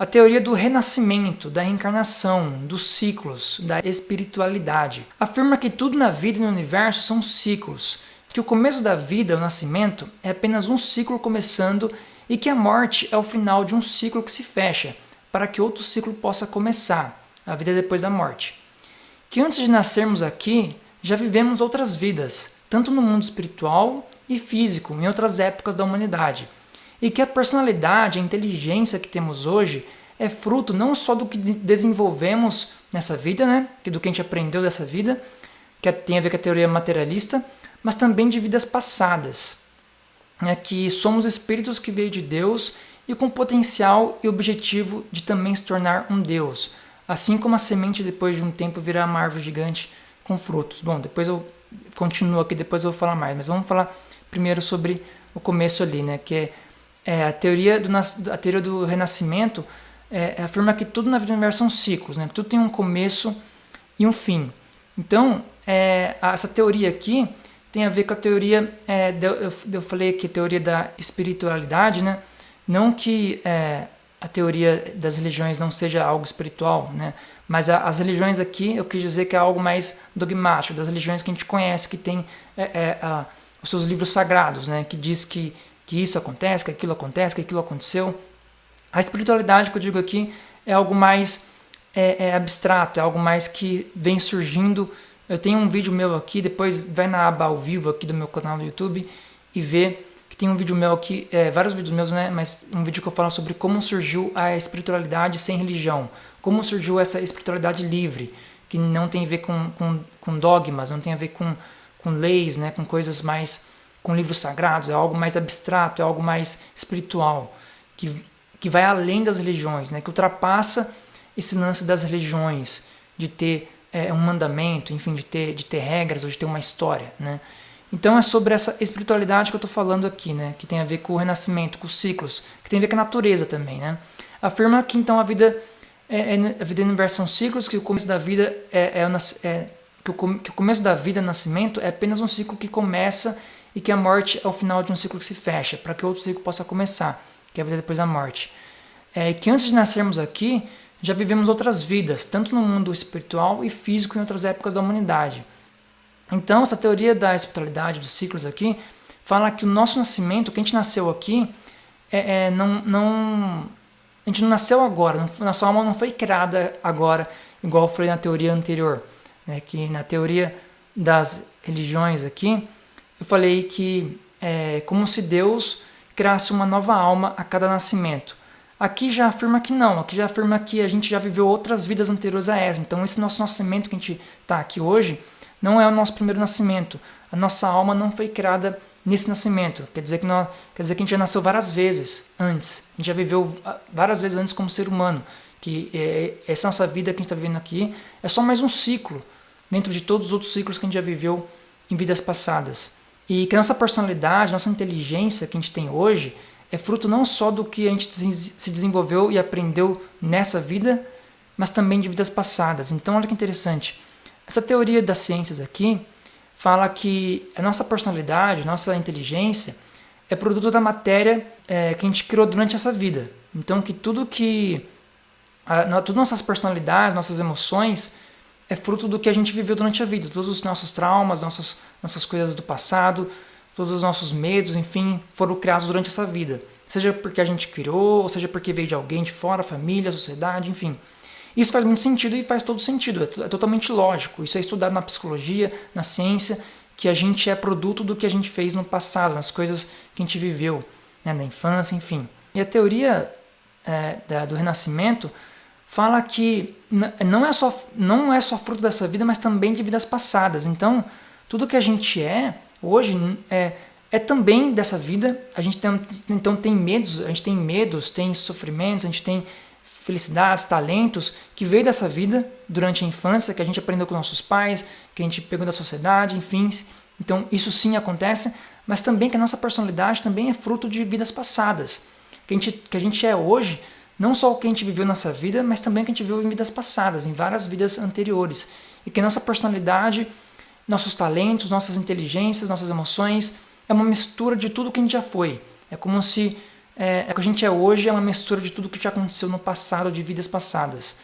a teoria do renascimento, da reencarnação, dos ciclos, da espiritualidade. Afirma que tudo na vida e no universo são ciclos, que o começo da vida, o nascimento, é apenas um ciclo começando e que a morte é o final de um ciclo que se fecha, para que outro ciclo possa começar, a vida depois da morte. Que antes de nascermos aqui, já vivemos outras vidas, tanto no mundo espiritual e físico, em outras épocas da humanidade. E que a personalidade, a inteligência que temos hoje é fruto não só do que desenvolvemos nessa vida, né, do que a gente aprendeu dessa vida, que tem a ver com a teoria materialista, mas também de vidas passadas, né, que somos espíritos que veio de Deus e com potencial e objetivo de também se tornar um Deus, assim como a semente depois de um tempo virá uma árvore gigante com frutos. Bom, depois eu continuo aqui, depois eu vou falar mais, mas vamos falar primeiro sobre o começo ali, né, que é a teoria do renascimento, afirma que tudo na vida do universo são ciclos, né? Tudo tem um começo e um fim. Então, essa teoria aqui tem a ver com a teoria, eu falei aqui, a teoria da espiritualidade, né? Não que a teoria das religiões não seja algo espiritual, né? Mas as religiões aqui, eu quis dizer que é algo mais dogmático, das religiões que a gente conhece, que tem os seus livros sagrados, né? Que diz que isso acontece, que aquilo acontece, que aquilo aconteceu. A espiritualidade que eu digo aqui é algo mais abstrato, é algo mais que vem surgindo. Eu tenho um vídeo meu aqui, depois vai na aba ao vivo aqui do meu canal no YouTube e vê que tem um vídeo meu aqui, vários vídeos meus, né? Mas um vídeo que eu falo sobre como surgiu a espiritualidade sem religião, como surgiu essa espiritualidade livre, que não tem a ver com dogmas, não tem a ver com leis, né? Com coisas mais, com livros sagrados, é algo mais abstrato, é algo mais espiritual, que vai além das religiões, né? Que ultrapassa esse lance das religiões, de ter um mandamento, enfim, de ter regras ou de ter uma história, né? Então é sobre essa espiritualidade que eu estou falando aqui, né? Que tem a ver com o renascimento, com os ciclos, que tem a ver com a natureza também, né? Afirma que então a vida no universo são ciclos, que o começo da vida que o começo da vida, nascimento, é apenas um ciclo que começa e que a morte é o final de um ciclo que se fecha, para que outro ciclo possa começar, que é a vida depois da morte. E que antes de nascermos aqui, já vivemos outras vidas, tanto no mundo espiritual e físico em outras épocas da humanidade. Então, essa teoria da espiritualidade, dos ciclos aqui, fala que o nosso nascimento, que a gente nasceu aqui, a gente não nasceu agora, nossa alma não foi criada agora, igual foi na teoria anterior, né, que na teoria das religiões aqui, eu falei que é como se Deus criasse uma nova alma a cada nascimento. Aqui já afirma que não, aqui já afirma que a gente já viveu outras vidas anteriores a essa. Então esse nosso nascimento que a gente está aqui hoje não é o nosso primeiro nascimento. A nossa alma não foi criada nesse nascimento. Quer dizer que a gente já nasceu várias vezes antes. A gente já viveu várias vezes antes como ser humano. Que essa nossa vida que a gente está vivendo aqui é só mais um ciclo dentro de todos os outros ciclos que a gente já viveu em vidas passadas. E que a nossa personalidade, nossa inteligência que a gente tem hoje é fruto não só do que a gente se desenvolveu e aprendeu nessa vida, mas também de vidas passadas. Então, olha que interessante. Essa teoria das ciências aqui fala que a nossa personalidade, nossa inteligência, é produto da matéria que a gente criou durante essa vida. Então, que tudo nossas personalidades, nossas emoções, é fruto do que a gente viveu durante a vida. Todos os nossos traumas, nossas coisas do passado, todos os nossos medos, enfim, foram criados durante essa vida. Seja porque a gente criou, ou seja porque veio de alguém de fora, família, sociedade, enfim. Isso faz muito sentido e faz todo sentido, é totalmente lógico. Isso é estudado na psicologia, na ciência, que a gente é produto do que a gente fez no passado, nas coisas que a gente viveu, né, na infância, enfim. E a teoria do renascimento fala que não é só fruto dessa vida, mas também de vidas passadas. Então, tudo que a gente hoje é também dessa vida. A gente tem medos, tem sofrimentos, a gente tem felicidades, talentos que veio dessa vida durante a infância, que a gente aprendeu com nossos pais, que a gente pegou da sociedade, enfim. Então isso sim acontece, mas também que a nossa personalidade também é fruto de vidas passadas. Que a gente é hoje, não só o que a gente viveu nessa vida, mas também o que a gente viveu em vidas passadas, em várias vidas anteriores. E que a nossa personalidade, nossos talentos, nossas inteligências, nossas emoções, é uma mistura de tudo que a gente já foi. É como se o que a gente é hoje é uma mistura de tudo que já aconteceu no passado, de vidas passadas.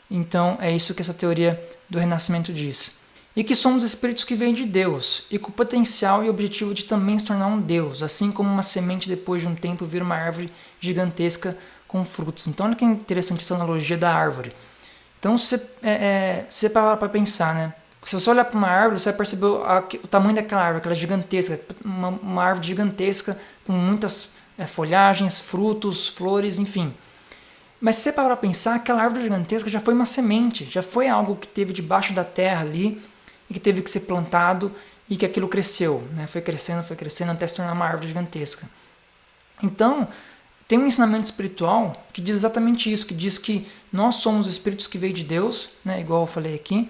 Então é isso que essa teoria do renascimento diz. E que somos espíritos que vêm de Deus, e com o potencial e objetivo de também se tornar um Deus, assim como uma semente depois de um tempo vira uma árvore gigantesca com frutos. Então olha que interessante essa analogia da árvore. Então se você parar para pensar, né? Se você olhar para uma árvore, você vai perceber o tamanho daquela árvore, aquela gigantesca, uma árvore gigantesca com muitas folhagens, frutos, flores, enfim. Mas se você parar para pensar, aquela árvore gigantesca já foi uma semente, já foi algo que teve debaixo da terra ali, e que teve que ser plantado e que aquilo cresceu, né? Foi crescendo até se tornar uma árvore gigantesca. Então, tem um ensinamento espiritual que diz exatamente isso, que diz que nós somos espíritos que veio de Deus, né? Igual eu falei aqui,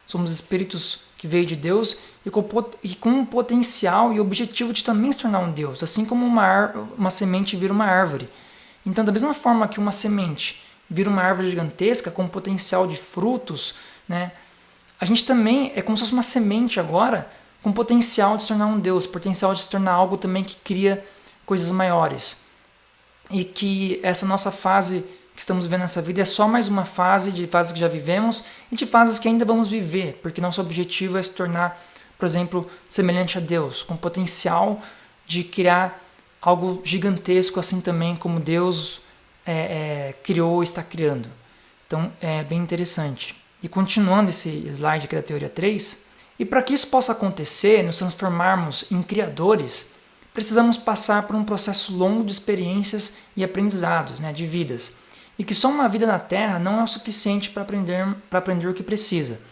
somos espíritos que veio de Deus e com um potencial e objetivo de também se tornar um Deus, assim como uma semente vira uma árvore. Então, da mesma forma que uma semente vira uma árvore gigantesca com potencial de frutos, né? A gente também é como se fosse uma semente agora com potencial de se tornar um Deus, potencial de se tornar algo também que cria coisas maiores. E que essa nossa fase que estamos vivendo nessa vida é só mais uma fase de fases que já vivemos e de fases que ainda vamos viver, porque nosso objetivo é se tornar, por exemplo, semelhante a Deus, com potencial de criar algo gigantesco assim também como Deus criou e está criando. Então é bem interessante. E continuando esse slide aqui da teoria 3, e para que isso possa acontecer, nos transformarmos em criadores, precisamos passar por um processo longo de experiências e aprendizados, né, de vidas. E que só uma vida na Terra não é o suficiente para aprender o que precisa.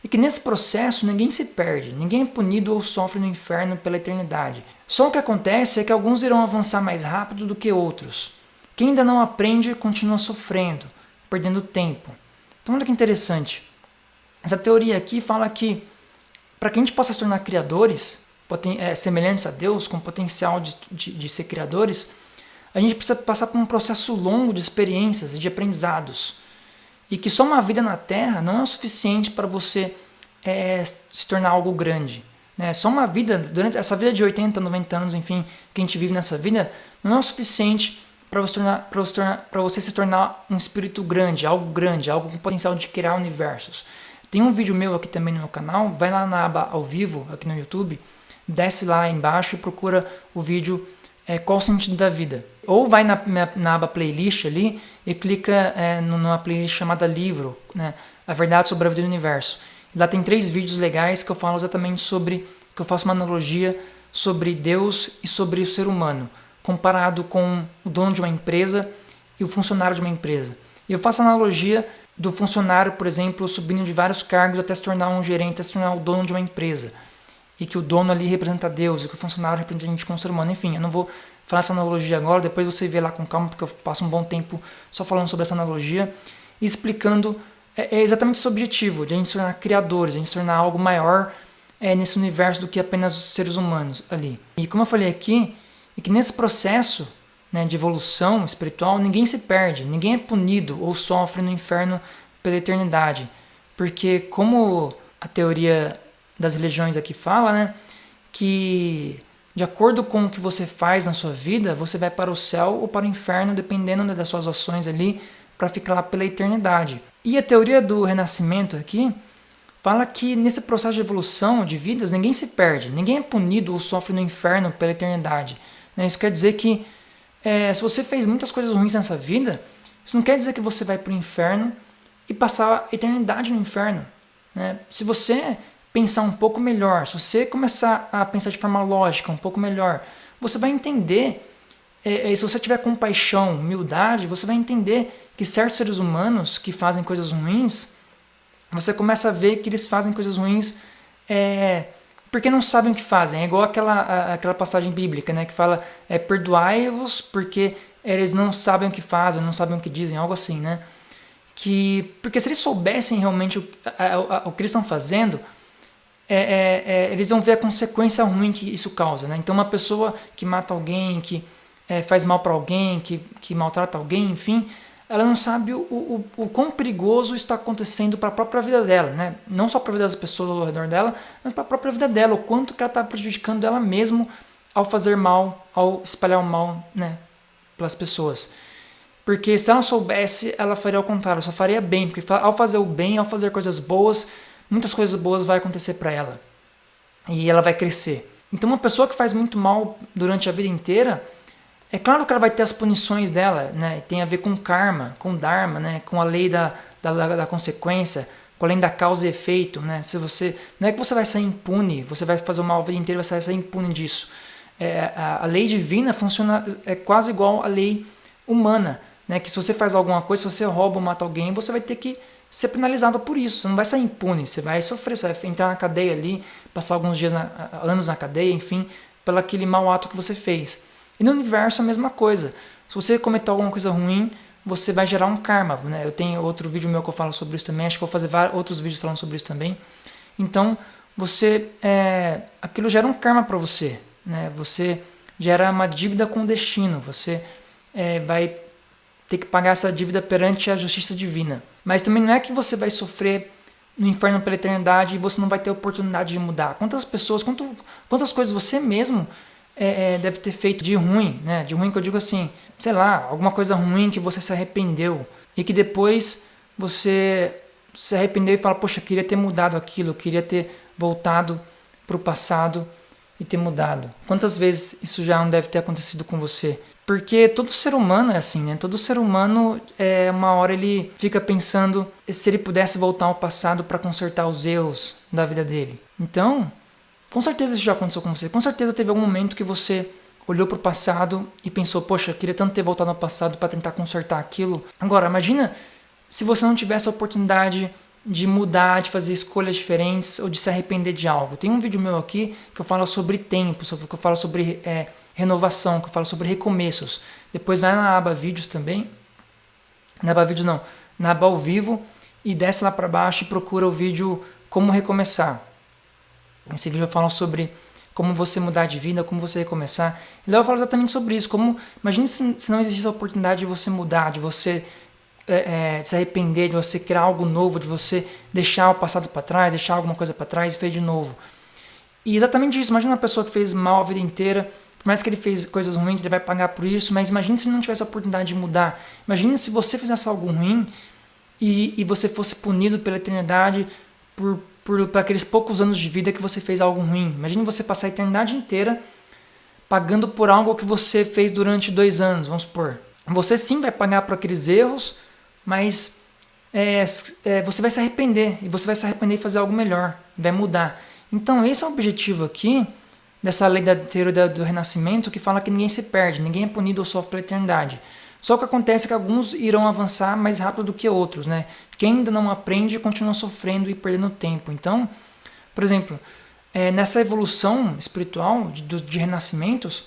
E que nesse processo ninguém se perde, ninguém é punido ou sofre no inferno pela eternidade. Só o que acontece é que alguns irão avançar mais rápido do que outros. Quem ainda não aprende continua sofrendo, perdendo tempo. Então olha que interessante. Essa teoria aqui fala que para que a gente possa se tornar criadores, semelhantes a Deus, com potencial de ser criadores, a gente precisa passar por um processo longo de experiências e de aprendizados. E que só uma vida na Terra não é o suficiente para você se tornar algo grande. Né? Só uma vida, durante essa vida de 80, 90 anos, enfim, que a gente vive nessa vida, não é o suficiente para você se tornar um espírito grande, algo com potencial de criar universos. Tem um vídeo meu aqui também no meu canal, vai lá na aba ao vivo, aqui no YouTube, desce lá embaixo e procura o vídeo Qual o Sentido da Vida. Ou vai na aba playlist ali e clica numa playlist chamada Livro, né, A Verdade sobre a Vida e o Universo. E lá tem 3 vídeos legais que eu falo exatamente que eu faço uma analogia sobre Deus e sobre o ser humano, comparado com o dono de uma empresa e o funcionário de uma empresa. E eu faço a analogia do funcionário, por exemplo, subindo de vários cargos até se tornar um gerente, até se tornar o dono de uma empresa. E que o dono ali representa Deus, e que o funcionário representa a gente como ser humano. Enfim, eu não vou falar essa analogia agora, depois você vê lá com calma, porque eu passo um bom tempo só falando sobre essa analogia e explicando exatamente esse objetivo, de a gente se tornar criadores, de a gente se tornar algo maior nesse universo do que apenas os seres humanos ali. E como eu falei aqui, e que nesse processo, né, de evolução espiritual, ninguém se perde, ninguém é punido ou sofre no inferno pela eternidade. Porque como a teoria das religiões aqui fala, né, que de acordo com o que você faz na sua vida, você vai para o céu ou para o inferno, dependendo das suas ações ali, para ficar lá pela eternidade. E a teoria do renascimento aqui fala que nesse processo de evolução de vidas, ninguém se perde, ninguém é punido ou sofre no inferno pela eternidade. Isso quer dizer que se você fez muitas coisas ruins nessa vida, isso não quer dizer que você vai para o inferno e passar a eternidade no inferno. Né? Se você pensar um pouco melhor, se você começar a pensar de forma lógica um pouco melhor, você vai entender, se você tiver compaixão, humildade, você vai entender que certos seres humanos que fazem coisas ruins, você começa a ver que eles fazem coisas ruins porque não sabem o que fazem. É igual aquela passagem bíblica, né, que fala perdoai-vos porque eles não sabem o que fazem, não sabem o que dizem, algo assim, né? Porque se eles soubessem realmente o que eles estão fazendo, eles vão ver a consequência ruim que isso causa, né? Então uma pessoa que mata alguém, que faz mal para alguém, que maltrata alguém, enfim, ela não sabe o quão perigoso está acontecendo para a própria vida dela, né? Não só para a vida das pessoas ao redor dela, mas para a própria vida dela, o quanto que ela está prejudicando ela mesma ao fazer mal, ao espalhar o mal, né? pelas pessoas. Porque se ela soubesse, ela faria ao contrário, só faria bem, porque ao fazer o bem, ao fazer coisas boas, muitas coisas boas vai acontecer para ela. E ela vai crescer. Então uma pessoa que faz muito mal durante a vida inteira, é claro que ela vai ter as punições dela, né? Tem a ver com karma, com dharma, né? Com a lei da consequência, com a lei da causa e efeito, né? Se você, não é que você vai sair impune, você vai fazer o mal a vida inteira e você vai sair impune disso. A lei divina funciona quase igual à lei humana, né? Que se você faz alguma coisa, se você rouba ou mata alguém, você vai ter que ser penalizado por isso. Você não vai sair impune, você vai sofrer, você vai entrar na cadeia ali, passar alguns dias, anos na cadeia, enfim, pelo aquele mau ato que você fez. E no universo é a mesma coisa. Se você cometer alguma coisa ruim, você vai gerar um karma, né? Eu tenho outro vídeo meu que eu falo sobre isso também, acho que eu vou fazer outros vídeos falando sobre isso também. Então, aquilo gera um karma para você, né? Você gera uma dívida com o destino, você vai ter que pagar essa dívida perante a justiça divina. Mas também não é que você vai sofrer no inferno pela eternidade e você não vai ter oportunidade de mudar. Quantas coisas você mesmo deve ter feito de ruim, né? De ruim que eu digo assim, sei lá, alguma coisa ruim que você se arrependeu e que depois você se arrependeu e fala, poxa, queria ter mudado aquilo, queria ter voltado para o passado e ter mudado. Quantas vezes isso já não deve ter acontecido com você? Porque todo ser humano é assim, né? Todo ser humano, uma hora ele fica pensando se ele pudesse voltar ao passado para consertar os erros da vida dele. Então, com certeza isso já aconteceu com você. Com certeza teve algum momento que você olhou para o passado e pensou, poxa, eu queria tanto ter voltado ao passado para tentar consertar aquilo. Agora, imagina se você não tivesse a oportunidade de mudar, de fazer escolhas diferentes ou de se arrepender de algo. Tem um vídeo meu aqui que eu falo sobre tempo, que eu falo sobre renovação, que eu falo sobre recomeços. Depois vai na aba vídeos também, na aba vídeos não, na aba ao vivo e desce lá para baixo e procura o vídeo como recomeçar. Nesse vídeo eu falo sobre como você mudar de vida, como você recomeçar. E lá eu falo exatamente sobre isso, imagine se não existisse a oportunidade de você mudar, de você se arrepender, de você criar algo novo, de você deixar o passado para trás, deixar alguma coisa para trás e fazer de novo. E exatamente isso, imagina uma pessoa que fez mal a vida inteira, por mais que ele fez coisas ruins, ele vai pagar por isso, mas imagine se ele não tivesse a oportunidade de mudar. Imagine se você fizesse algo ruim e você fosse punido pela eternidade por aqueles poucos anos de vida que você fez algo ruim. Imagine você passar a eternidade inteira pagando por algo que você fez durante 2 anos, vamos supor. Você sim vai pagar por aqueles erros, mas você vai se arrepender, e você vai se arrepender e fazer algo melhor, vai mudar. Então esse é o objetivo aqui, dessa lei da teoria do renascimento, que fala que ninguém se perde, ninguém é punido ou sofre pela eternidade. Só o que acontece é que alguns irão avançar mais rápido do que outros, né? Quem ainda não aprende continua sofrendo e perdendo tempo. Então, por exemplo, nessa evolução espiritual de renascimentos,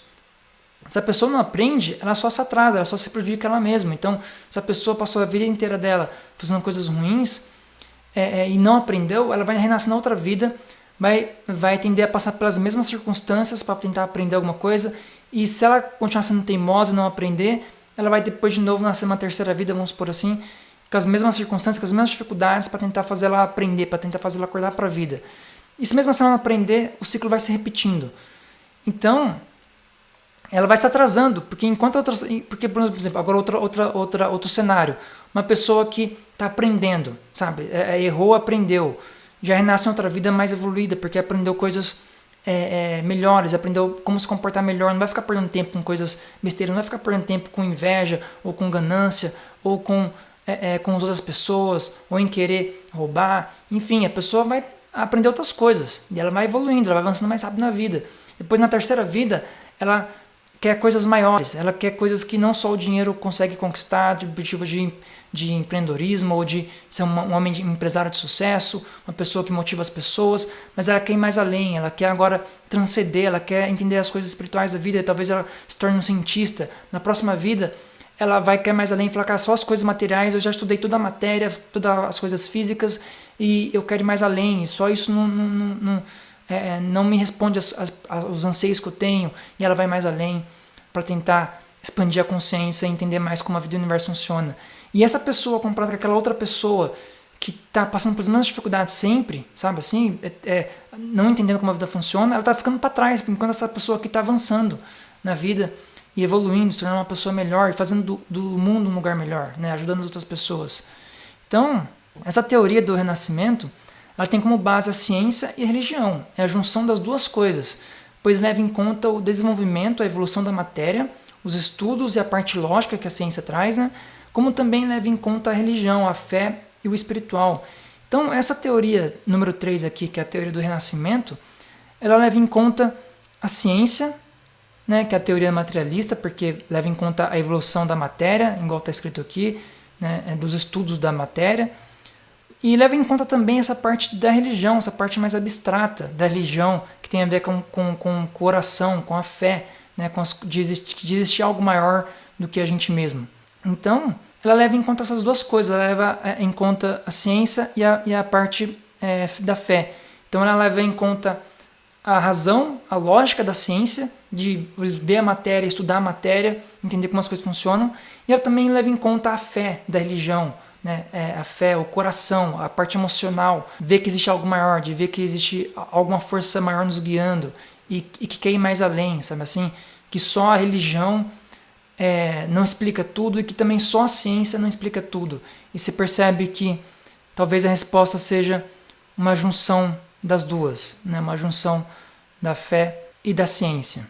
se a pessoa não aprende, ela só se atrasa, ela só se prejudica ela mesma. Então, se a pessoa passou a vida inteira dela fazendo coisas ruins e não aprendeu, ela vai renascer na outra vida, vai tender a passar pelas mesmas circunstâncias para tentar aprender alguma coisa. E se ela continuar sendo teimosa e não aprender, ela vai depois de novo nascer uma terceira vida, vamos supor assim, com as mesmas circunstâncias, com as mesmas dificuldades para tentar fazer ela aprender, para tentar fazer ela acordar para a vida. E se mesmo assim ela não aprender, o ciclo vai se repetindo. Então, ela vai se atrasando, porque por exemplo, agora outro cenário, uma pessoa que está aprendendo, sabe, errou, aprendeu, já renasce em outra vida mais evoluída, porque aprendeu coisas melhores, aprendeu como se comportar melhor, não vai ficar perdendo tempo com coisas besteiras, não vai ficar perdendo tempo com inveja, ou com ganância, ou com as outras pessoas, ou em querer roubar, enfim, a pessoa vai aprender outras coisas, e ela vai evoluindo, ela vai avançando mais rápido na vida. Depois, na terceira vida, ela quer coisas maiores, ela quer coisas que não só o dinheiro consegue conquistar, de objetivo de empreendedorismo ou de ser um homem empresário de sucesso, uma pessoa que motiva as pessoas, mas ela quer ir mais além, ela quer agora transcender, ela quer entender as coisas espirituais da vida, e talvez ela se torne um cientista. Na próxima vida, ela vai querer mais além e falar, cara, só as coisas materiais, eu já estudei toda a matéria, todas as coisas físicas, e eu quero ir mais além, e só isso não me responde aos anseios que eu tenho, e ela vai mais além para tentar expandir a consciência e entender mais como a vida e o universo funciona. E essa pessoa comparada com aquela outra pessoa que está passando pelas mesmas dificuldades sempre, sabe assim, não entendendo como a vida funciona, ela está ficando para trás, enquanto essa pessoa aqui está avançando na vida e evoluindo, se tornando uma pessoa melhor e fazendo do mundo um lugar melhor, né? Ajudando as outras pessoas. Então, essa teoria do renascimento, ela tem como base a ciência e a religião. É a junção das duas coisas, pois leva em conta o desenvolvimento, a evolução da matéria, os estudos e a parte lógica que a ciência traz, né? Como também leva em conta a religião, a fé e o espiritual. Então, essa teoria número 3 aqui, que é a teoria do renascimento, ela leva em conta a ciência, né, que é a teoria materialista, porque leva em conta a evolução da matéria, igual está escrito aqui, né, dos estudos da matéria, e leva em conta também essa parte da religião, essa parte mais abstrata da religião, que tem a ver com o coração, com a fé, né, de existir algo maior do que a gente mesmo. Então, ela leva em conta essas duas coisas, ela leva em conta a ciência e a parte da fé. Então, ela leva em conta a razão, a lógica da ciência, de ver a matéria, estudar a matéria, entender como as coisas funcionam, e ela também leva em conta a fé da religião, né? A fé, o coração, a parte emocional, ver que existe algo maior, de ver que existe alguma força maior nos guiando e que quer ir mais além, sabe assim? Que só a religião não explica tudo e que também só a ciência não explica tudo. E você percebe que talvez a resposta seja uma junção das duas, né? Uma junção da fé e da ciência.